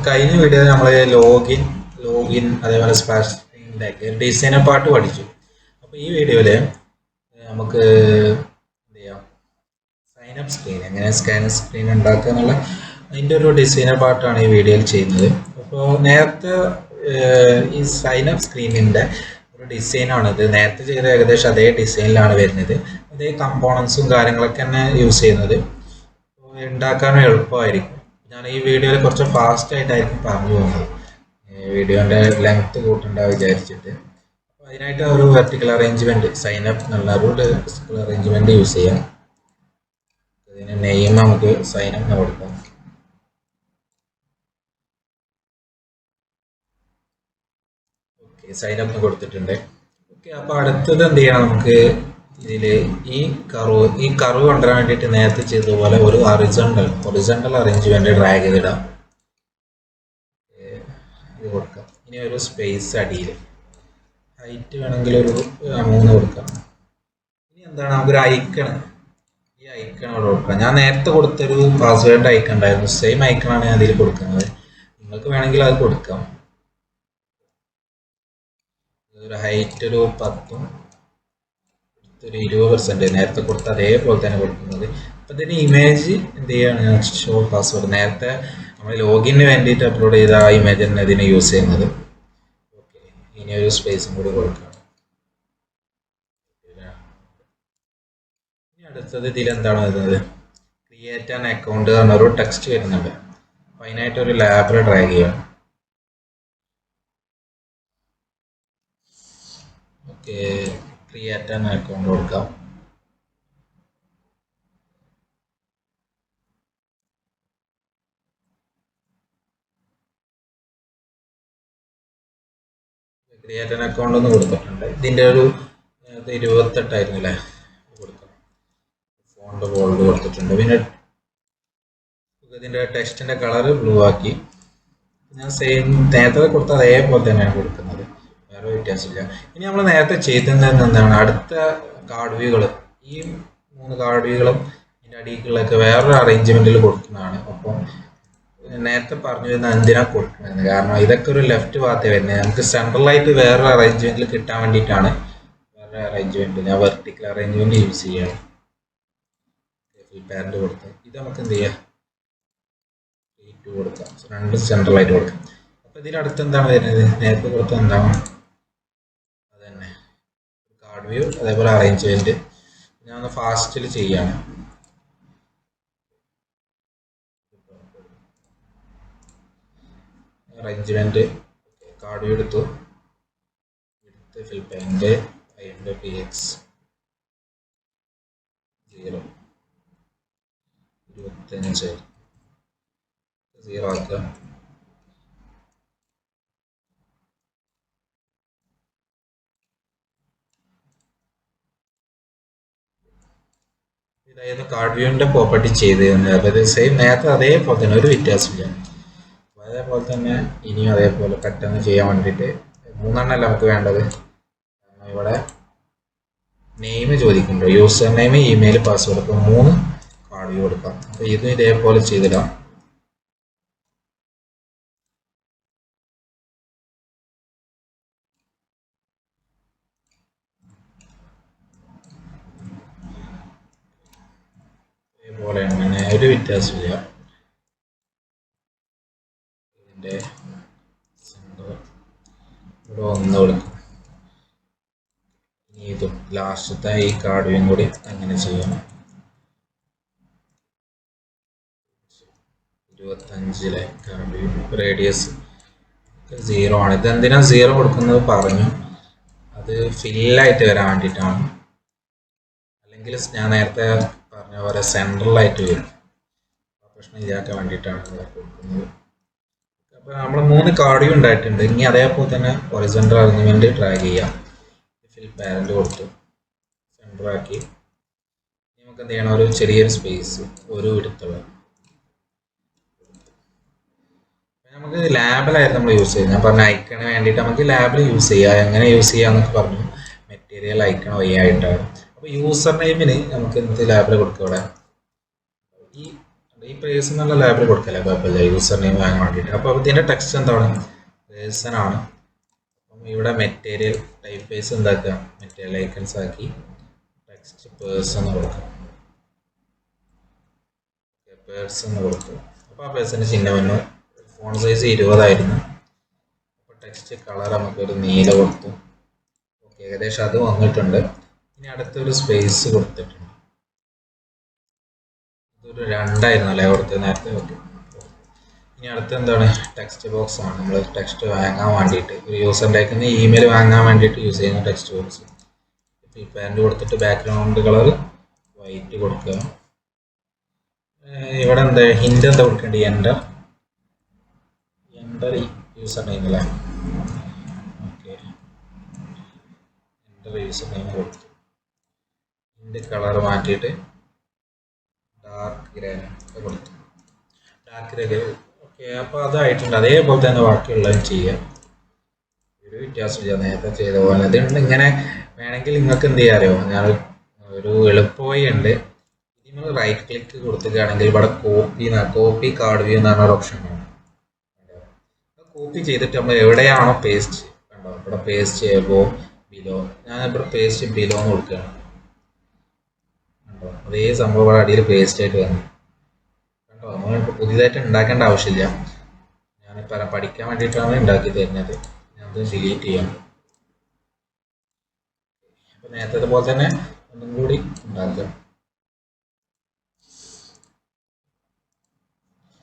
കഴിഞ്ഞ വീഡിയോ നമ്മൾ ലോഗിൻ അതേപോലെ സ്പ്ലാഷ് സ്ക്രീനിൻ്റെ ഡിസൈനർ പാർട്ട് പഠിച്ചു. അപ്പോൾ ഈ വീഡിയോയിൽ നമുക്ക് എന്ത് ചെയ്യാം, സൈനപ്പ് സ്ക്രീൻ എങ്ങനെ സ്കാൻ സ്ക്രീൻ ഉണ്ടാക്കുക എന്നുള്ള അതിൻ്റെ ഒരു ഡിസൈനർ പാർട്ടാണ് ഈ വീഡിയോയിൽ ചെയ്യുന്നത്. അപ്പോൾ നേരത്തെ ഈ സൈനപ്പ് സ്ക്രീനിൻ്റെ ഒരു ഡിസൈനാണിത്. നേരത്തെ ചെയ്ത ഏകദേശം അതേ ഡിസൈനിലാണ് വരുന്നത്. അതേ കമ്പോണൻസും കാര്യങ്ങളൊക്കെ തന്നെ യൂസ് ചെയ്യുന്നത്. ഉണ്ടാക്കാനും എളുപ്പമായിരിക്കും. ഞാൻ ഈ വീഡിയോയിൽ കുറച്ച് ഫാസ്റ്റ് ആയിട്ടായിരിക്കും പറഞ്ഞു പോകുന്നത്, വീഡിയോൻ്റെ ലെങ്ത് കൂട്ടണ്ട വിചാരിച്ചിട്ട്. അപ്പോൾ അതിനായിട്ട് ഒരു വെർട്ടിക്കൽ അറേഞ്ച്മെൻറ്റ് സൈനപ്പ് എന്നുള്ള ഒരു വെർട്ടിക്കൽ അറേഞ്ച്മെൻറ്റ് യൂസ് ചെയ്യാം. അതിന് നെയിം നമുക്ക് സൈനപ്പ് കൊടുക്കാം. ഓക്കെ, സൈനപ്പ് കൊടുത്തിട്ടുണ്ട്. ഓക്കെ, അപ്പോൾ അടുത്തത് എന്ത് ചെയ്യണം, നമുക്ക് ഇതിൽ ഈ കർവ് കൊണ്ടുവരാൻ വേണ്ടിയിട്ട് നേരത്തെ ചെയ്തതുപോലെ ഒരു ഹൊറിസോണ്ടൽ അറേഞ്ച്മെൻറ്റ് ഡ്രാഗ് ചെയ്തിടാം. ഇത് കൊടുക്കാം. ഇനി ഒരു സ്പേസ് അടിയിൽ ഹൈറ്റ് വേണമെങ്കിൽ ഒരു 3 കൊടുക്കാം. ഇനി എന്താണ്, നമുക്കൊരു ഐക്കൺ, ഈ ഐക്കൺ അവിടെ കൊടുക്കാം. ഞാൻ നേരത്തെ കൊടുത്തൊരു പാസ്വേഡ് ഐക്കൺ ഉണ്ടായിരുന്നു, സെയിം ഐക്കണാണ് ഞാൻ അതിൽ കൊടുക്കുന്നത്. നിങ്ങൾക്ക് വേണമെങ്കിൽ അത് കൊടുക്കാം. ഒരു ഹൈറ്റ് ഒരു 10, ഒരു 20% നേരത്തെ കൊടുത്ത അതേപോലെ തന്നെ കൊടുക്കുന്നത്. അപ്പം ഇതിന് ഇമേജ് എന്ത് ചെയ്യാണ്, ഷോ പാസ്വേഡ് നേരത്തെ നമ്മൾ ലോഗിന് വേണ്ടിയിട്ട് അപ്ലോഡ് ചെയ്ത ആ ഇമേജ് തന്നെ ഇതിനെ യൂസ് ചെയ്യുന്നത്. ഓക്കെ, ഇനി ഒരു സ്പേസും കൂടി കൊടുക്കണം. ഇനി അടുത്തത് ഇതിലെന്താണ് വരുന്നത്, ക്രിയേറ്റ് ആൻ അക്കൗണ്ട് എന്നൊരു ടെക്സ്റ്റ് വരുന്നുണ്ട്. അപ്പം അതിനായിട്ട് ഒരു ലാബിൽ ഡ്രാഗ് ചെയ്യണം. ഓക്കെ, ക്രിയേറ്റ് ആൻ അക്കൗണ്ട് കൊടുക്കാം. ക്രിയേറ്റ് ആൻ അക്കൗണ്ട് ഒന്ന് കൊടുത്തിട്ടുണ്ട്. ഇതിൻ്റെ ഒരു 28 അല്ലേ കൊടുക്കാം. ഫോണ്ട് ബോൾഡ് കൊടുത്തിട്ടുണ്ട്. പിന്നെ ഇതിൻ്റെ ടെക്സ്റ്റിൻ്റെ കളർ ബ്ലൂ ആക്കി. ഞാൻ സെയിം നേരത്തെ കൊടുത്ത അതേപോലെ തന്നെയാണ് കൊടുക്കുന്നത്, വേറെ വ്യത്യാസമില്ല. ഇനി നമ്മൾ നേരത്തെ ചെയ്തിരുന്നത് എന്താണ്, അടുത്ത കാർഡ് വ്യൂകൾ, ഈ 3 കാർഡ് വ്യൂകളും ഇതിൻ്റെ അടിയിലൊക്കെ വേറൊരു അറേഞ്ച്മെൻറ്റിൽ കൊടുക്കുന്നതാണ്. അപ്പം നേരത്തെ പറഞ്ഞു വരുന്നത് എന്തിനാണ് കൊടുക്കുന്നത്, കാരണം ഇതൊക്കെ ഒരു ലെഫ്റ്റ് ഭാഗത്തേ വരുന്നത്. നമുക്ക് സെൻട്രലായിട്ട് വേറൊരു അറേഞ്ച്മെൻറ്റിൽ കിട്ടാൻ വേണ്ടിയിട്ടാണ് വേറെ അറേഞ്ച്മെൻറ്റ്, ഞാൻ വെർട്ടിക്കൽ അറേഞ്ച്മെൻറ്റ് യൂസ് ചെയ്യാണ്. പാരന്റ് കൊടുത്ത് ഇത് നമുക്ക് എന്ത് ചെയ്യാം, 2 കൊടുക്കാം, 2 സെൻട്രലായിട്ട് കൊടുക്കാം. അപ്പോൾ ഇതിനടുത്ത് എന്താണ് വരുന്നത്, നേരത്തെ കൊടുത്ത എന്താണ് അത് തന്നെ, കാർഡ് വ്യൂ അതേപോലെ അറേഞ്ച്മെൻറ്റ്. ഞാൻ ഒന്ന് ഫാസ്റ്റിൽ ചെയ്യാണ്. അറേഞ്ച്മെൻറ്റ് കാർഡ് വ്യൂ എടുത്തു, ഫിൽ പാൻറ് IMPX 0 25 0 ആക്കുക. ഇതായിരുന്നു കാർഡ് വ്യൂവിൻ്റെ പ്രോപ്പർട്ടി ചെയ്ത് തരുന്നത്. അപ്പോൾ സെയിം നേരത്തെ അതേപോലെ തന്നെ ഒരു വ്യത്യാസമില്ല. അതേപോലെ തന്നെ ഇനിയും അതേപോലെ പെട്ടെന്ന് ചെയ്യാൻ വേണ്ടിയിട്ട് 3 എണ്ണമല്ല നമുക്ക് വേണ്ടത്. ഇവിടെ നെയിം ചോദിക്കുന്നുണ്ട്, യൂസർ നെയിം, ഇമെയിൽ, പാസ്വേഡ്. അപ്പോൾ 3 കാർഡ് വ്യൂ കൊടുക്കാം. അപ്പോൾ ഇത് ഇതേപോലെ ചെയ്തിടാം. ഇതേപോലെ അങ്ങനെ ഒരു വ്യത്യാസമില്ല. ഇതിൻ്റെ ഇവിടെ 1 കൊടുക്കും. ഇനി ഇതും ലാസ്റ്റത്തെ ഈ കാർഡ് വ്യൂ കൂടി അങ്ങനെ ചെയ്യണം. 25 കാർഡ് വ്യൂ റേഡിയസ് 0 ആണ്. ഇതെന്തിനാ 0 കൊടുക്കുന്നത് പറഞ്ഞു, അത് ഫില്ലായിട്ട് വരാൻ വേണ്ടിയിട്ടാണ്. അല്ലെങ്കിൽ ഞാൻ നേരത്തെ പറഞ്ഞ പോലെ സെൻട്രലായിട്ട് വരും, പ്രശ്നം ഇതാക്കാൻ വേണ്ടിയിട്ടാണ് കൊടുക്കുന്നത്. അപ്പോൾ നമ്മൾ 3 കാർഡ് വ്യൂ ഉണ്ടായിട്ടുണ്ട്. ഇനി അതേപോലെ തന്നെ ഹൊറിസോണ്ടൽ അറേഞ്ച്മെൻറ്റ് ഡ്രാഗ് ചെയ്യാം. ഫിൽ പാരന്റ് കൊടുത്തു, സെൻറ്ററാക്കി. നമുക്ക് എന്ത് ചെയ്യണം, ഒരു ചെറിയൊരു സ്പേസ് ഒരു എടുത്തുള്ള. നമുക്ക് ലാബിലായിരുന്നു നമ്മൾ യൂസ് ചെയ്യുന്നത്. ഞാൻ പറഞ്ഞ ഐക്കണ് വേണ്ടിയിട്ട് നമുക്ക് ലാബിൽ യൂസ് ചെയ്യാം. എങ്ങനെ യൂസ് ചെയ്യാമെന്നൊക്കെ പറഞ്ഞു. മെറ്റീരിയൽ ഐക്കൺ വഴിയായിട്ടാണ്. അപ്പോൾ യൂസർ നെയിമിന് നമുക്ക് എന്ത് ലാബിൽ കൊടുക്കുക, ഇവിടെ ഈ ഈ പേഴ്സൺ എന്നുള്ള ലാബിൽ കൊടുക്കല്ലേ കുഴപ്പമില്ല, യൂസർ നെയിം വാങ്ങാൻ വേണ്ടിയിട്ട്. അപ്പോൾ ഇതിൻ്റെ ടെക്സ്റ്റ് എന്താണ്? പേഴ്സൺ ആണ്. അപ്പം ഇവിടെ മെറ്റീരിയൽ ടൈപ്പ് ഫേസ് എന്താക്കുക, മെറ്റീരിയൽ ഐക്കൺസ് ആക്കി ടെക്സ്റ്റ് പേഴ്സൺ കൊടുക്കുക. പേഴ്സൺ കൊടുത്തു. അപ്പോൾ ആ പേഴ്സൻ്റെ ചിഹ്നം വന്നു. ഫോൺ സൈസ് 20 അപ്പോൾ ടെക്സ്റ്റ് കളർ നമുക്കൊരു നീല കൊടുത്തു. ഓക്കെ, ഏകദേശം അത് വന്നിട്ടുണ്ട്. ഇനി അടുത്തൊരു സ്പേസ് കൊടുത്തിട്ടുണ്ട്. ഇതൊരു 2 അല്ലേ കൊടുത്തത് നേരത്തെ? ഓക്കെ. ഇനി അടുത്ത് എന്താണ്? ടെക്സ്റ്റ് ബോക്സ് ആണ്. നമ്മൾ ടെക്സ്റ്റ് വാങ്ങാൻ വേണ്ടിയിട്ട് ഒരു യൂസറിൻ്റെ നിന്ന് ഇമെയിൽ വാങ്ങാൻ വേണ്ടിയിട്ട് യൂസ് ചെയ്യുന്ന ടെക്സ്റ്റ് ബോക്സ്. പാൻറ് കൊടുത്തിട്ട് ബാക്ക്ഗ്രൗണ്ട് കളർ വൈറ്റ് കൊടുക്കുക. ഇവിടെ എന്താ ഹിൻ്റ് എന്താ കൊടുക്കേണ്ടത്? എൻ്റർ യൂസർ നെയിം അല്ലേ? ഓക്കെ, എൻ്റർ യൂസർ നെയിം കൊടുത്തു. ഹിൻ്റ് കളർ മാറ്റിയിട്ട് ഡാർക്ക് ഗ്രേ കൊടുത്തു. Dark grey. ഓക്കെ, അപ്പോൾ അതായിട്ടുണ്ട്. അതേപോലെ തന്നെ ബാക്കിയുള്ളതും ചെയ്യാം. ഒരു വ്യത്യാസമില്ല, നേരത്തെ ചെയ്ത പോലെ. അതുകൊണ്ട് ഇങ്ങനെ വേണമെങ്കിൽ നിങ്ങൾക്ക് എന്ത് ചെയ്യാറിയോ, ഞാൻ ഒരു എളുപ്പവഴി ഉണ്ട്. നിങ്ങൾ റൈറ്റ് ക്ലിക്ക് കൊടുക്കുകയാണെങ്കിൽ ഇവിടെ കോപ്പി കാർഡ് വ്യൂ എന്ന് പറഞ്ഞൊരു ഓപ്ഷൻ ആണ്. കോപ്പി ചെയ്തിട്ട് നമ്മൾ എവിടെയാണോ പേസ്റ്റ്, കണ്ടോ ഇവിടെ പേസ്റ്റ് ചെയ്യുമ്പോൾ ബിലോ, ഞാൻ ഇവിടെ പേസ്റ്റ് ബിലോ എന്ന് കൊടുക്കുകയാണ്. കണ്ടോ അതേ സംഭവം ഇവിടെ അടിയിൽ പേസ്റ്റ് ആയിട്ട് വന്നു. കണ്ടോ, നമ്മളിപ്പോൾ പുതിയതായിട്ട് ഉണ്ടാക്കേണ്ട ആവശ്യമില്ല. ഞാനിപ്പോൾ പഠിക്കാൻ വേണ്ടിയിട്ടാണ് ഉണ്ടാക്കി തരുന്നത്. ഞാനത് ഡിലീറ്റ് ചെയ്യാം. അപ്പോൾ നേരത്തെ പോലെ തന്നെ ഒന്നും കൂടി ഉണ്ടാക്കാം.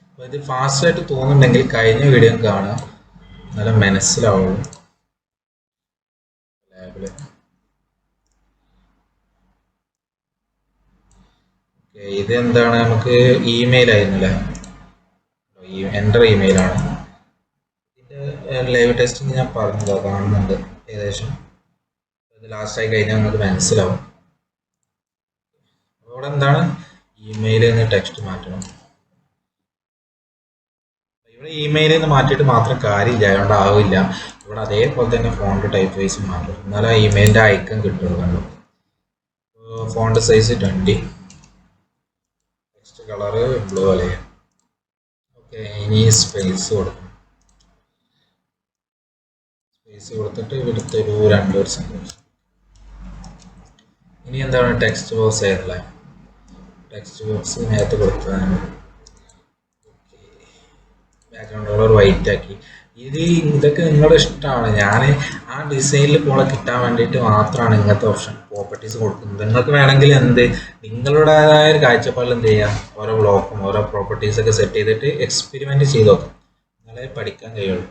അപ്പോൾ ഇത് ഫാസ്റ്റായിട്ട് തോന്നുന്നുണ്ടെങ്കിൽ കഴിഞ്ഞ വീഡിയോ കാണാം, നല്ല മനസ്സിലാവുള്ളൂ. ലാബിൽ ഇത് എന്താണ്? നമുക്ക് ഇമെയിൽ ആയിരുന്നല്ലേ, എൻ്റർ ഇമെയിലാണ്. ഇതിൻ്റെ ലൈവ് ടെസ്റ്റിംഗ് ഞാൻ പറഞ്ഞതോ കാണുന്നുണ്ട് ഏകദേശം. ഇത് ലാസ്റ്റായി കഴിഞ്ഞാൽ നമുക്ക് മനസ്സിലാവും. അവിടെ എന്താണ്? ഇമെയിലിൽ നിന്ന് ടെക്സ്റ്റ് മാറ്റണം. ഇവിടെ ഇമെയിലിൽ നിന്ന് മാറ്റിയിട്ട് മാത്രം കാര്യമില്ല, അതുകൊണ്ട് ആവില്ല. ഇവിടെ അതേപോലെ തന്നെ ഫോണ്ട് ടൈപ്പ് വൈസ് മാറ്റും, എന്നാലും ആ ഇമെയിലിൻ്റെ ഐക്കൺ കിട്ടുള്ളൂ. കണ്ടു, font size 20, text colour blue അല്ലേ? ഓക്കെ, ഇനി സ്പേസ് കൊടുക്കും. സ്പേസ് കൊടുത്തിട്ട് ഇവിടുത്തെ ഒരു 2 സെക്കൻഡ്. ഇനി എന്താണ്? ടെക്സ്റ്റ് ബോക്സ് ആയിരുന്നല്ലേ, ടെക്സ്റ്റ് ബോക്സ് നേരത്തെ കൊടുത്തതാണ്. ബാക്ക്ഗ്രൗണ്ട് കളർ വൈറ്റ് ആക്കി. ഇതൊക്കെ നിങ്ങളുടെ ഇഷ്ടമാണ്. ഞാൻ ആ ഡിസൈനിൽ പോലെ കിട്ടാൻ വേണ്ടിയിട്ട് മാത്രമാണ് ഇങ്ങനത്തെ ഓപ്ഷൻ പ്രോപ്പർട്ടീസ് കൊടുക്കുന്നത്. നിങ്ങൾക്ക് വേണമെങ്കിൽ നിങ്ങളുടേതായ ഒരു കാഴ്ചപ്പാടിൽ എന്ത് ചെയ്യാം, ഓരോ ബ്ലോക്കും ഓരോ പ്രോപ്പർട്ടീസൊക്കെ സെറ്റ് ചെയ്തിട്ട് എക്സ്പെരിമെൻറ്റ് ചെയ്ത് നോക്കാം, നിങ്ങളെ പഠിക്കാൻ കഴിയുള്ളൂ.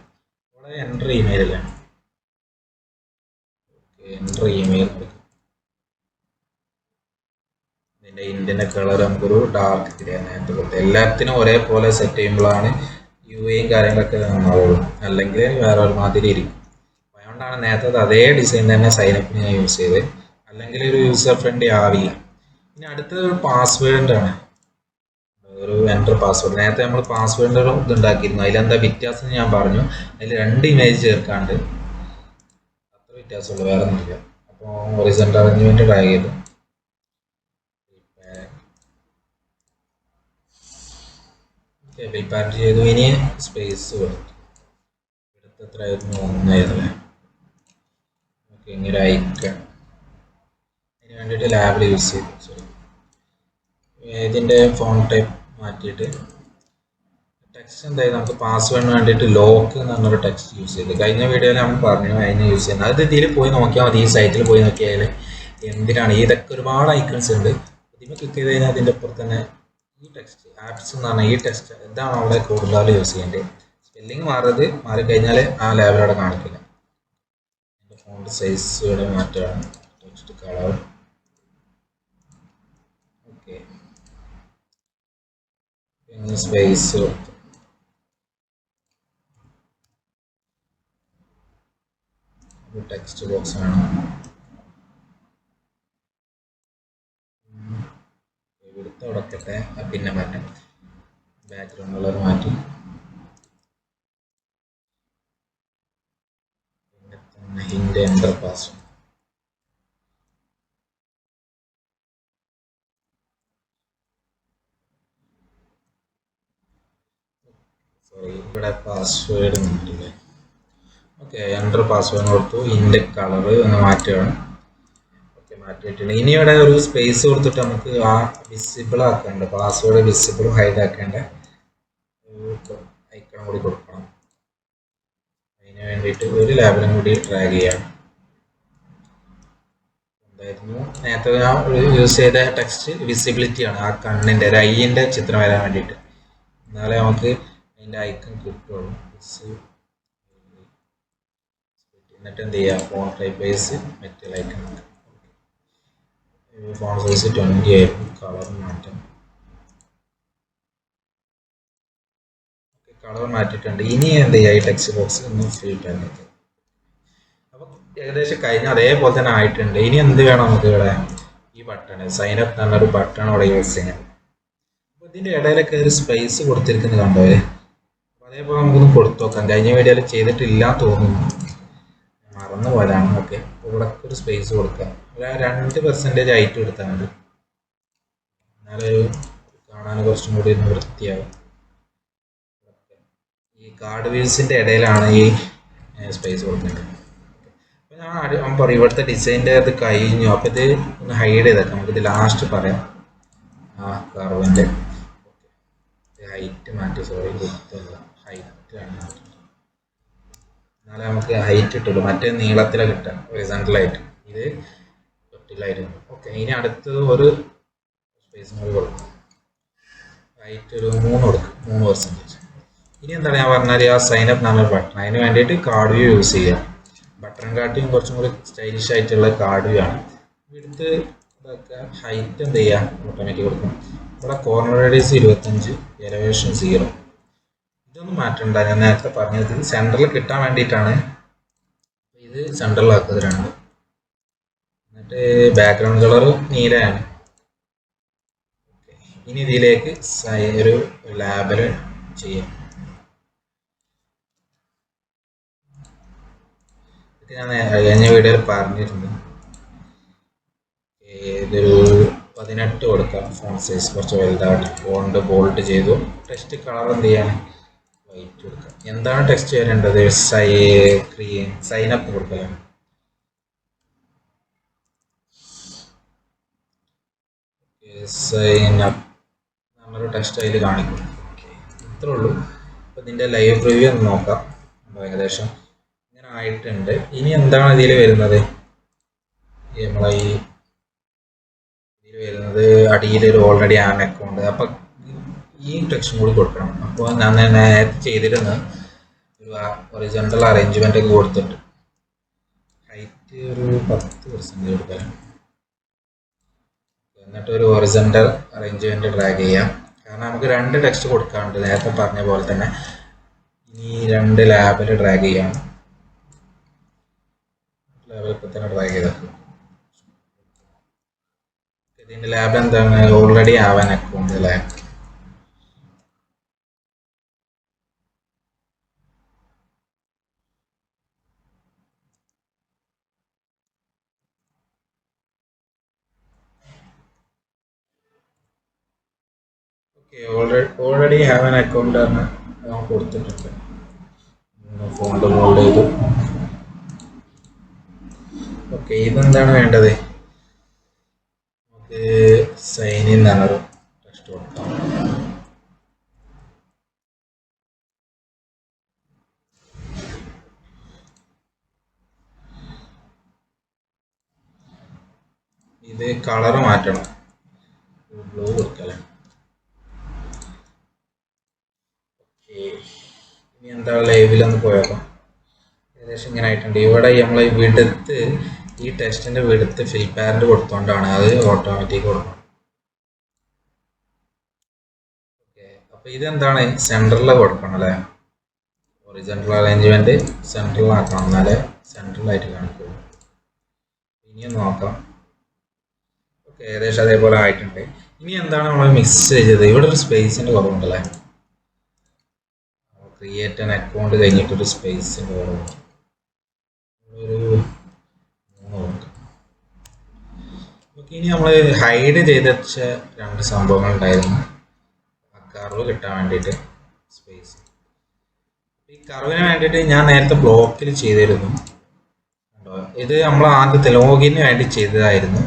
ഇവിടെ എൻ്റർ ഇമെയിൽ അല്ലേ? എൻ്റർ ഇമെയിൽ കൊടുക്കും. ഇതിൻ്റെ ഇൻ്റിൻ്റെ കളർ നമുക്കൊരു ഡാർക്ക് ഗ്രേ നേരത്തെ കൊടുത്ത്. എല്ലാത്തിനും ഒരേപോലെ സെറ്റ് ചെയ്യുമ്പോഴാണ് യും കാര്യങ്ങളൊക്കെ നന്നാവുള്ളൂ, അല്ലെങ്കിൽ വേറെ ഒരു മാതിരി ഇരിക്കും. അതുകൊണ്ടാണ് നേരത്തെ അതേ ഡിസൈൻ തന്നെ സൈനപ്പിന് ഞാൻ യൂസ് ചെയ്ത്, അല്ലെങ്കിൽ ഒരു യൂസർ ഫ്രണ്ട്ലി ആവില്ല. ഇനി അടുത്തത് ഒരു പാസ്വേഡിൻ്റെ ആണ്, ഒരു എൻ്റർ പാസ്വേഡ്. നേരത്തെ നമ്മൾ പാസ്വേഡിൻ്റെ ഇത് ഉണ്ടാക്കിയിരുന്നു, അതിലെന്താ വ്യത്യാസം ഞാൻ പറഞ്ഞു. അതിൽ 2 ഇമേജ് ചേർക്കാണ്ട്, അത്ര വ്യത്യാസമുള്ളൂ, വേറെ ഒന്നുമില്ല. അപ്പോൾ ഹൊറിസോണ്ടൽ അറേഞ്ച്മെൻറ്റ് ട്രൈ ചെയ്തു, പാറ്റ് ചെയ്തു. ഇനി സ്പേസ് കൊടുത്തു. എത്രയായിരുന്നു? 1 ഓക്കെ, ഇങ്ങനെ ഐക്കൺ അതിന് വേണ്ടിയിട്ട് ലാബിൽ യൂസ് ചെയ്തു. സോറി, ഇതിൻ്റെ ഫോൺ ടൈപ്പ് മാറ്റിയിട്ട് ടെക്സ്റ്റ് എന്തായാലും നമുക്ക് പാസ്വേഡിന് വേണ്ടിയിട്ട് ലോക്ക് എന്ന് പറഞ്ഞൊരു ടെക്സ്റ്റ് യൂസ് ചെയ്ത് കഴിഞ്ഞ വീഡിയോയിൽ നമ്മൾ പറഞ്ഞു അതിന് യൂസ് ചെയ്യുന്നത്. അത് ഇതിൽ പോയി നോക്കിയാൽ മതി, ഈ സൈറ്റിൽ പോയി നോക്കിയാൽ എന്തിനാണ് ഇതൊക്കെ ഒരുപാട് ഐക്കൺസ് ഉണ്ട്. ഇതിന് ക്ലിക്ക് ചെയ്ത് കഴിഞ്ഞാൽ അതിൻ്റെ അപ്പുറത്ത് തന്നെ ഈ ടെക്സ്റ്റ് ആപ്സ് എന്ന് പറഞ്ഞാൽ ഈ ടെക്സ്റ്റ് ഇതാണ് അവിടെ കൂടുതൽ യൂസ് ചെയ്യേണ്ടത്. സ്പെല്ലിങ് മാറിക്കഴിഞ്ഞാൽ ആ ലേബൽ അവിടെ കാണിക്കില്ല. എൻ്റെ ഫോണ്ട് സൈസ് ഇവിടെ മാറ്റുകയാണ്, ടെക്സ്റ്റ് കളർ. ഓക്കെ, പിന്നെ സ്പേസ് കൊടുത്തു. ടെക്സ്റ്റ് ബോക്സ് ആണ്, ഇവിടുത്തെ ഉടക്കട്ടെ, പിന്നെ മാറ്റാം. ബാക്ക്ഗ്രൗണ്ട് കളർ മാറ്റി, പിന്നെ തന്നെ ഹിൻ്റെ എൻ്റർ പാസ്വേഡ്. സോറി, ഇവിടെ പാസ്വേഡ് കിട്ടില്ലേ. ഓക്കെ, എൻ്റർ പാസ്വേഡ് കൊടുത്തു. ഇതിൻ്റെ കളർ ഒന്ന് മാറ്റുകയാണ്. ഓക്കെ, മാറ്റിയിട്ടുണ്ട്. ഇനി ഇവിടെ ഒരു സ്പേസ് കൊടുത്തിട്ട് നമുക്ക് ആ വിസിബിൾ ആക്കേണ്ട പാസ്വേഡ് വിസിബിളും ഹൈഡ് ആക്കേണ്ട ഐക്കൺ കൂടി കൊടുക്കണം. അതിന് വേണ്ടിയിട്ട് ഒരു ലേബലും കൂടി ഡ്രാഗ് ചെയ്യാം. എന്തായിരുന്നു നേരത്തെ ഞാൻ യൂസ് ചെയ്ത ടെക്സ്റ്റ് വിസിബിലിറ്റി ആണ്. ആ കണ്ണിൻ്റെ ഒരു ഐൻ്റെ ചിത്രം വരാൻ വേണ്ടിയിട്ട്. എന്നാലേ നമുക്ക് അതിൻ്റെ ഐക്കൺ കിട്ടുള്ളൂ. എന്നിട്ട് എന്ത് ചെയ്യുക, ഫോൺ ടൈപ്പ് വൈസ് മറ്റേ ഐക്കൺ, ഫോൺ സൈസ് 20 ആയിരുന്നു. കളർ മാറ്റാം. കളർ മാറ്റിയിട്ടുണ്ട്. ഇനി എന്ത് ചെയ്യുക, ഈ ടെക്സ്റ്റ് ബോക്സ് ഒന്ന് ഫിൽ ചെയ്യാൻ. അപ്പം ഏകദേശം കഴിഞ്ഞ അതേപോലെ തന്നെ ആയിട്ടുണ്ട്. ഇനി എന്ത് വേണം നമുക്ക് ഇവിടെ, ഈ ബട്ടൺ സൈനപ്പ് എന്നൊരു ബട്ടൺ ഇവിടെ യൂസ് ചെയ്യാം. അപ്പോൾ ഇതിൻ്റെ ഇടയിലൊക്കെ ഒരു സ്പേസ് കൊടുത്തിരിക്കുന്നത് കണ്ടോ. അപ്പോൾ അതേപോലെ നമുക്കൊന്ന് കൊടുത്തു നോക്കാം. കഴിഞ്ഞ വീഡിയോയിൽ ചെയ്തിട്ടില്ല തോന്നുന്നു, മറന്നു പോയതാണ്. ഓക്കെ, ഇവിടെ ഒരു സ്പേസ് കൊടുക്കാം. ഒരു 2% ഹൈറ്റ് കൊടുത്താൽ മതി. എന്നാലൊരു കാണാൻ കുറച്ചും കൂടി ഒന്ന് വൃത്തിയാവും. ഈ കാർഡ് വ്യൂസിൻ്റെ ഇടയിലാണ് ഈ സ്പേസ് കൊടുക്കുന്നത്. അപ്പോൾ ഞാൻ പറയും ഇവിടുത്തെ ഡിസൈൻ്റെ അത് കഴിഞ്ഞു. അപ്പോൾ ഇത് ഒന്ന് ഹൈഡ് ചെയ്തേക്കാം. നമുക്കിത് ലാസ്റ്റ് പറയാം. ആ കർവിൻ്റെ ഹൈറ്റ് മാറ്റി, സോറി കൊടുത്തല്ല, ഹൈറ്റ് ആണ് മാറ്റി. എന്നാലേ നമുക്ക് ഹൈറ്റ് കിട്ടുള്ളൂ. മറ്റേ നീളത്തിലാണ് കിട്ടുക, ഹൊറിസോണ്ടലായിട്ട്. ഇത് വെർട്ടിക്കലായിരുന്നു. ഓക്കെ, ഇനി അടുത്തത് ഒരു സ്പേസും കൂടി കൊടുക്കും. ഹൈറ്റ് ഒരു 3 കൊടുക്കും, 3%. ഇനി എന്താണ് ഞാൻ പറഞ്ഞാൽ, ആ സൈനപ്പ് എന്നൊരു ബട്ടൺ, അതിന് വേണ്ടിയിട്ട് കാർഡ് വ്യൂ യൂസ് ചെയ്യുക. ബട്ടൺ കാർഡിയും കുറച്ചും കൂടി സ്റ്റൈലിഷ് ആയിട്ടുള്ള കാർഡ് വ്യൂ ആണ്. എടുത്ത് ഇതൊക്കെ ഹൈറ്റ് എന്ത് ചെയ്യുക, ഓട്ടോമാറ്റിക് കൊടുക്കും. ഇവിടെ കോർണർ റേഡിയസ് 25, എലവേഷൻ 0. ഇതൊന്നും മാറ്റണ്ട, ഞാൻ നേരത്തെ പറഞ്ഞത് സെൻറ്ററിൽ കിട്ടാൻ വേണ്ടിയിട്ടാണ്. ഇത് സെൻറ്ററിലാക്കുന്നത് 2. എന്നിട്ട് ബാക്ക്ഗ്രൗണ്ട് കളർ നീലയാണ്. ഇനി ഇതിലേക്ക് ഒരു ലാബൽ ചെയ്യാം. ഇത് ഞാൻ കഴിഞ്ഞ വീഡിയോയിൽ പറഞ്ഞിട്ടുണ്ട്. ഇതൊരു 18 കൊടുക്കാം. ഫോൺ സൈസ് കുറച്ച് വലുതായിട്ട് ഫോണ്ട് ബോൾഡ് ചെയ്തു. ടെക്സ്റ്റ് കളർ എന്ത് ചെയ്യാൻ, വൈറ്റ് കൊടുക്കാം. എന്താണ് ടെക്സ്റ്റ് വരേണ്ടത്, സൈനപ്പ് കൊടുക്കലാണ്. സൈനപ്പ് നമ്മളൊരു ടെക്സ്റ്റ് അതിൽ കാണിക്കും. ഇത്രേ ഉള്ളൂ. അപ്പോൾ ഇതിൻ്റെ ലൈവ് റിവ്യൂ ഒന്ന് നോക്കാം. ഏകദേശം ഇങ്ങനെ ആയിട്ടുണ്ട്. ഇനി എന്താണ് ഇതിൽ വരുന്നത്, നമ്മളെ ഇതിൽ വരുന്നത് അടിയിലൊരു ഓൾറെഡി ആൻ അക്കൗണ്ട്. അപ്പം ഈ ടെക്സ്റ്റും കൂടി കൊടുക്കണം. അപ്പോൾ ഞാൻ നേരത്തെ ചെയ്തിരുന്ന ഒരു ഹൊറിസോണ്ടൽ അറേഞ്ച്മെൻ്റ് ഒക്കെ കൊടുത്തിട്ട് ഹൈറ്റ് ഒരു 10% കൊടുക്കാം. എന്നിട്ട് ഒരു ഹൊറിസോണ്ടൽ അറേഞ്ച്മെൻറ്റ് ഡ്രാഗ് ചെയ്യാം. കാരണം നമുക്ക് 2 ടെക്സ്റ്റ് കൊടുക്കാറുണ്ട് നേരത്തെ പറഞ്ഞ പോലെ തന്നെ. ഇനി 2 ലാബിൽ ഡ്രാഗ് ചെയ്യാം. ലാബിൽ ഇപ്പം തന്നെ ഡ്രാഗ് ചെയ്തേക്കും. ഇതിൻ്റെ ലാബ് എന്താണ്, ഓൾറെഡി ആവാൻ അക്കൗണ്ട് അല്ലേ. ഓൾറെഡി ഹാവ് ആൻ അക്കൗണ്ട് ആണ് കൊടുത്തിട്ടുണ്ട്. ഫോണ്ട് മോൾഡ് ചെയ്തു. ഓക്കെ, ഇതെന്താണ് വേണ്ടത്, നമുക്ക് സൈൻ ഇൻ എന്നൊരു ടെക്സ്റ്റ് കൊടുക്കാം. ഇത് കളർ മാറ്റണം, ബ്ലൂ കൊടുക്കല്ലേ. ഇനി എന്താ ലൈവിലൊന്ന് പോയേക്കാം. ഏകദേശം ഇങ്ങനെ ആയിട്ടുണ്ട്. ഇവിടെ നമ്മൾ വിടുത്ത്, ഈ ടെക്സ്റ്റിൻ്റെ വിടുത്ത് ഫിൽ പാരൻ്റ് കൊടുത്തോണ്ടാണ് അത് ഓട്ടോമാറ്റിക് കൊടുക്കണം. ഓക്കെ, അപ്പോൾ ഇതെന്താണ് സെൻട്രലിൽ കൊടുക്കണം അല്ലേ. ഹൊറിസോണ്ടൽ അറേഞ്ച്മെൻറ്റ് സെൻട്രലിലാക്കണം, എന്നാലേ സെൻട്രലായിട്ട് കാണിക്കുള്ളൂ. ഇനിയൊന്ന് നോക്കാം. ഓക്കെ, ഏകദേശം അതേപോലെ ആയിട്ടുണ്ട്. ഇനി എന്താണ് നമ്മൾ മിക്സ് ചെയ്തത്, ഇവിടെ ഒരു സ്പേസിൻ്റെ കുറവുണ്ടല്ലേ. ക്രിയേറ്റ് ആൻ അക്കൗണ്ട് കഴിഞ്ഞിട്ടൊരു സ്പേസിൻ്റെ കുറവുണ്ട്. ഒരു 3 കൊടുക്കാം. ഓക്കെ, ഇനി നമ്മൾ ഹൈഡ് ചെയ്ത് വെച്ച 2 സംഭവങ്ങൾ ഉണ്ടായിരുന്നു. ആ കർവ് കിട്ടാൻ വേണ്ടിയിട്ട് സ്പേസ്. ഈ കർവിന് വേണ്ടിയിട്ട് ഞാൻ നേരത്തെ ബ്ലോക്കിൽ ചെയ്തിരുന്നു. ഇത് നമ്മൾ ആദ്യത്തെ ലോഗിന് വേണ്ടി ചെയ്തതായിരുന്നു.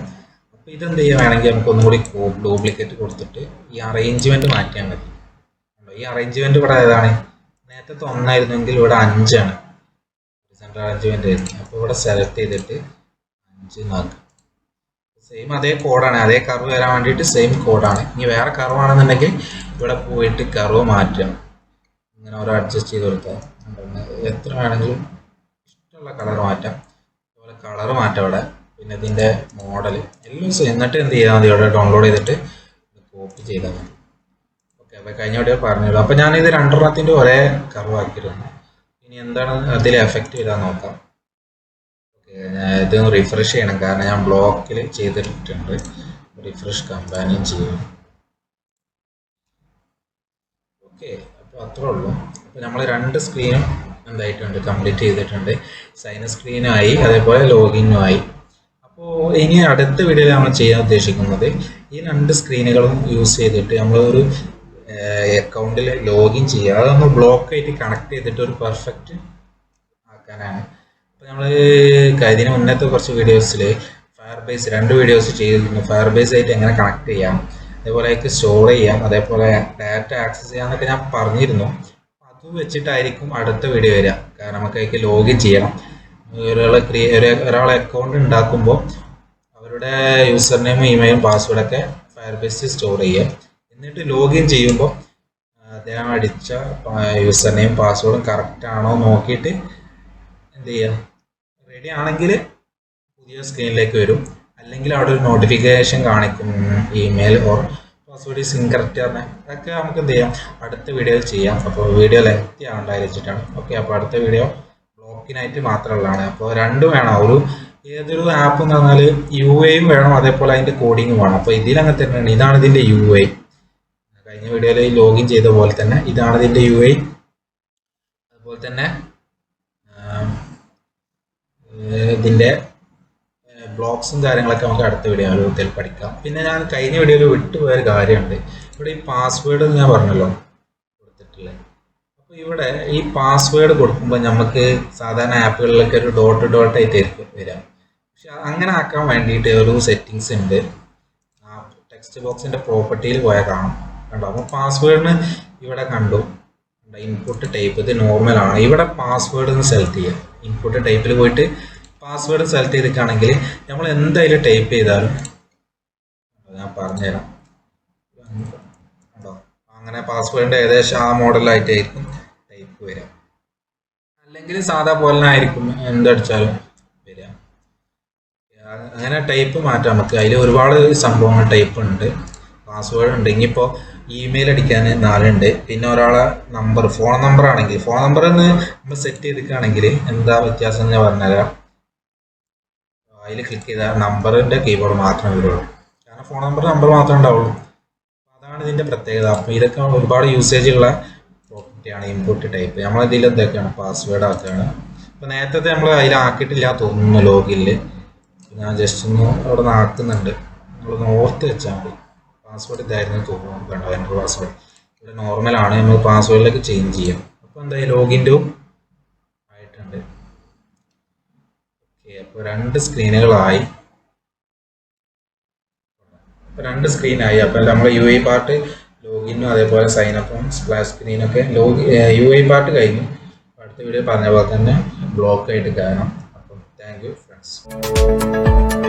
അപ്പോൾ ഇതെന്ത് ചെയ്യുക, വേണമെങ്കിൽ നമുക്ക് ഒന്നുകൂടി ഡ്യൂപ്ലിക്കേറ്റ് കൊടുത്തിട്ട് ഈ അറേഞ്ച്മെൻറ്റ് മാറ്റിയാൽ മതി. ഈ അറേഞ്ച്മെൻറ്റ് ഇവിടെ ഏതാണ്, നേരത്തെ 1 ഇവിടെ 5 സെൻട്രൽ അറേഞ്ച്മെൻറ്റ് ആയിരുന്നു. അപ്പോൾ ഇവിടെ സെലക്ട് ചെയ്തിട്ട് 5 നോക്കാം. സെയിം അതേ കോഡാണ്, അതേ കർവ് വരാൻ വേണ്ടിയിട്ട് സെയിം കോഡാണ്. ഇനി വേറെ കർവാണെന്നുണ്ടെങ്കിൽ ഇവിടെ പോയിട്ട് കർവ് മാറ്റാം. ഇങ്ങനെ ഓരോ അഡ്ജസ്റ്റ് ചെയ്ത് കൊടുത്താൽ എത്ര വേണമെങ്കിലും ഇഷ്ടമുള്ള കളർ മാറ്റാം. അതുപോലെ കളർ മാറ്റാം ഇവിടെ. പിന്നെ ഇതിൻ്റെ മോഡൽ എല്ലാം സെയിം. എന്നിട്ട് എന്ത് ചെയ്താൽ മതി, ഇവിടെ ഡൗൺലോഡ് ചെയ്തിട്ട് കോപ്പി ചെയ്താൽ മതി. ഓക്കെ, അപ്പോൾ കഴിഞ്ഞ വീഡിയോ പറഞ്ഞുള്ളൂ. അപ്പോൾ ഞാനിത് 2 ഒരേ കർവ് ആക്കിയിരുന്നു. ഇനി എന്താണ് അതിൽ എഫക്റ്റ് ചെയ്താൽ നോക്കാം. ഇത് റിഫ്രഷ് ചെയ്യണം, കാരണം ഞാൻ ബ്ലോക്കിൽ ചെയ്തിട്ടുണ്ട്. റിഫ്രഷ് കമ്പാനിയും ചെയ്യും. ഓക്കെ, അപ്പോൾ അത്രേ ഉള്ളൂ. അപ്പോൾ നമ്മൾ 2 സ്ക്രീനും എന്തായിട്ടുണ്ട്, കംപ്ലീറ്റ് ചെയ്തിട്ടുണ്ട്. സൈൻ സ്ക്രീനുമായി അതേപോലെ ലോഗിനുമായി. അപ്പോൾ ഇനി അടുത്ത വീഡിയോയിൽ നമ്മൾ ചെയ്യാൻ ഉദ്ദേശിക്കുന്നത് ഈ 2 സ്ക്രീനുകളും യൂസ് ചെയ്തിട്ട് നമ്മളൊരു അക്കൗണ്ടിൽ ലോഗിൻ ചെയ്യുക. അതൊന്ന് ബ്ലോക്കായിട്ട് കണക്ട് ചെയ്തിട്ട് ഒരു പെർഫെക്റ്റ് ആക്കാനാണ്. അപ്പോൾ നമ്മൾ ഇതിന് മുന്നത്തെ കുറച്ച് വീഡിയോസിൽ ഫയർബേസ് 2 വീഡിയോസ് ചെയ്തിരുന്നു. ഫയർബേസ് ആയിട്ട് എങ്ങനെ കണക്ട് ചെയ്യാം, അതേപോലെ സ്റ്റോർ ചെയ്യാം, അതേപോലെ ഡാറ്റ ആക്സസ് ചെയ്യാമെന്നൊക്കെ ഞാൻ പറഞ്ഞിരുന്നു. അത് വെച്ചിട്ടായിരിക്കും അടുത്ത വീഡിയോ വരിക. കാരണം നമുക്ക് അതിലേക്ക് ലോഗിൻ ചെയ്യണം. ഒരാളെ അക്കൗണ്ട് ഉണ്ടാക്കുമ്പോൾ അവരുടെ യൂസർ നെയിമും ഇമെയിലും പാസ്വേഡൊക്കെ ഫയർബേസിൽ സ്റ്റോർ ചെയ്യുക. എന്നിട്ട് ലോഗിൻ ചെയ്യുമ്പോൾ അദ്ദേഹം അടിച്ച യൂസർ നെയിം പാസ്വേഡും കറക്റ്റ് ആണോ നോക്കിയിട്ട് എന്ത് ചെയ്യുക, റെഡി ആണെങ്കിൽ പുതിയ സ്ക്രീനിലേക്ക് വരും. അല്ലെങ്കിൽ അവിടെ ഒരു നോട്ടിഫിക്കേഷൻ കാണിക്കും, email or password is incorrect ആണ്. അതൊക്കെ നമുക്ക് എന്ത് ചെയ്യാം, അടുത്ത വീഡിയോയിൽ ചെയ്യാം. അപ്പോൾ വീഡിയോ ലെങ്തി ആവണ്ടായിരിച്ചിട്ടാണ്. ഓക്കെ, അപ്പോൾ അടുത്ത വീഡിയോ ബ്ലോക്കിനായിട്ട് മാത്രമുള്ളതാണ്. അപ്പോൾ 2 വേണം. ഏതൊരു ആപ്പ് എന്ന് പറഞ്ഞാൽ UIയും വേണം, അതേപോലെ അതിൻ്റെ കോഡിങ്ങും വേണം. അപ്പോൾ ഇതിലങ്ങനെ തന്നെയാണ്. ഇതാണ് ഇതിൻ്റെ UI. കഴിഞ്ഞ വീഡിയോയിൽ ലോഗിൻ ചെയ്ത പോലെ തന്നെ ഇതാണ് ഇതിൻ്റെ UI. അതുപോലെ തന്നെ ഇതിൻ്റെ ബ്ലോഗ്സും കാര്യങ്ങളൊക്കെ നമുക്ക് അടുത്ത വീഡിയോയിൽ പഠിക്കാം. പിന്നെ ഞാൻ കഴിഞ്ഞ വീഡിയോയിൽ വിട്ടുപോയൊരു കാര്യമുണ്ട്. ഇവിടെ ഈ പാസ്വേഡ് ഞാൻ പറഞ്ഞല്ലോ കൊടുത്തിട്ടില്ലേ. അപ്പോൾ ഇവിടെ ഈ പാസ്വേഡ് കൊടുക്കുമ്പോൾ നമുക്ക് സാധാരണ ആപ്പുകളിലൊക്കെ ഒരു ഡോട്ട് ആയിട്ടായിരിക്കും വരാം. പക്ഷെ അങ്ങനെ ആക്കാൻ വേണ്ടിയിട്ട് ഒരു സെറ്റിങ്സ് ഉണ്ട്. ടെക്സ്റ്റ് ബോക്സിൻ്റെ പ്രോപ്പർട്ടിയിൽ പോയാൽ കാണും, കണ്ടോ. അപ്പോൾ പാസ്വേഡിന് ഇവിടെ കണ്ടു ഇൻപുട്ട് ടൈപ്പ്, ഇത് നോർമലാണ്. ഇവിടെ പാസ്വേഡ് ഒന്ന് സെലക്ട് ചെയ്യുക. ഇൻപുട്ട് ടൈപ്പിൽ പോയിട്ട് പാസ്വേഡ് സെലക്ട് ചെയ്തിട്ടാണെങ്കിൽ നമ്മൾ എന്തായാലും ടൈപ്പ് ചെയ്താലും ഞാൻ പറഞ്ഞുതരാം കേട്ടോ. അങ്ങനെ പാസ്വേഡിൻ്റെ ഏകദേശം ആ മോഡലായിട്ടായിരിക്കും ടൈപ്പ് വരിക. അല്ലെങ്കിൽ സാധാ പോലെ ആയിരിക്കും എന്തടിച്ചാലും വരിക. അങ്ങനെ ടൈപ്പ് മാറ്റാം നമുക്ക്. അതിൽ ഒരുപാട് സംഭവങ്ങൾ ടൈപ്പ് ഉണ്ട്. പാസ്വേഡ് ഉണ്ട്. ഇനിയിപ്പോൾ ഇമെയിൽ അടിക്കാൻ 4 ഉണ്ട്. പിന്നെ ഒരാളെ നമ്പർ, ഫോൺ നമ്പർ ആണെങ്കിൽ ഫോൺ നമ്പർ നമ്മൾ സെറ്റ് ചെയ്തിട്ടാണെങ്കിൽ എന്താ വ്യത്യാസം എന്ന് ഞാൻ പറഞ്ഞുതരാം. അതിൽ ക്ലിക്ക് ചെയ്താൽ നമ്പറിൻ്റെ കീബോർഡ് മാത്രമേ വരുള്ളൂ. കാരണം ഫോൺ നമ്പർ മാത്രമേ ഉണ്ടാവുള്ളൂ. അതാണ് ഇതിൻ്റെ പ്രത്യേകത. അപ്പോൾ ഇതൊക്കെ ഒരുപാട് യൂസേജ് ഉള്ള പ്രോപ്പർട്ടിയാണ് ഇൻപുട്ട് ടൈപ്പ്. നമ്മളിതിൽ എന്തൊക്കെയാണ് പാസ്വേഡ് ആക്കുകയാണ്. അപ്പോൾ നേരത്തെ നമ്മൾ അതിലാക്കിയിട്ടില്ല തോന്നുന്നു ലോഗിനിൽ. ഞാൻ ജസ്റ്റ് ഒന്ന് അവിടെ നിന്ന് ആക്കുന്നുണ്ട്. നമ്മളൊന്ന് ഓർത്ത് വെച്ചാൽ മതി. പാസ്വേഡ് ഇതായിരുന്നു തോന്നുന്നു, കണ്ടോ എൻ്റെ പാസ്വേഡ്. ഇവിടെ നോർമലാണ്, നമ്മൾ പാസ്വേഡിലേക്ക് ചേഞ്ച് ചെയ്യാം. അപ്പോൾ എന്തായാലും ലോഗിൻ്റെ ആയിട്ടുണ്ട്. ഓക്കെ, അപ്പോൾ 2 സ്ക്രീനുകളായി. അപ്പോൾ 2 സ്ക്രീനായി. അപ്പോൾ നമ്മൾ UI പാർട്ട് ലോഗിനും അതേപോലെ സൈനപ്പും സ്പ്ലാഷ് സ്ക്രീനൊക്കെ UI പാർട്ട് കഴിഞ്ഞു. അടുത്ത വീഡിയോ പറഞ്ഞ പോലെ തന്നെ ബ്ലോക്കായിട്ട് കാണാം. അപ്പം താങ്ക് യു ഫ്രണ്ട്സ്.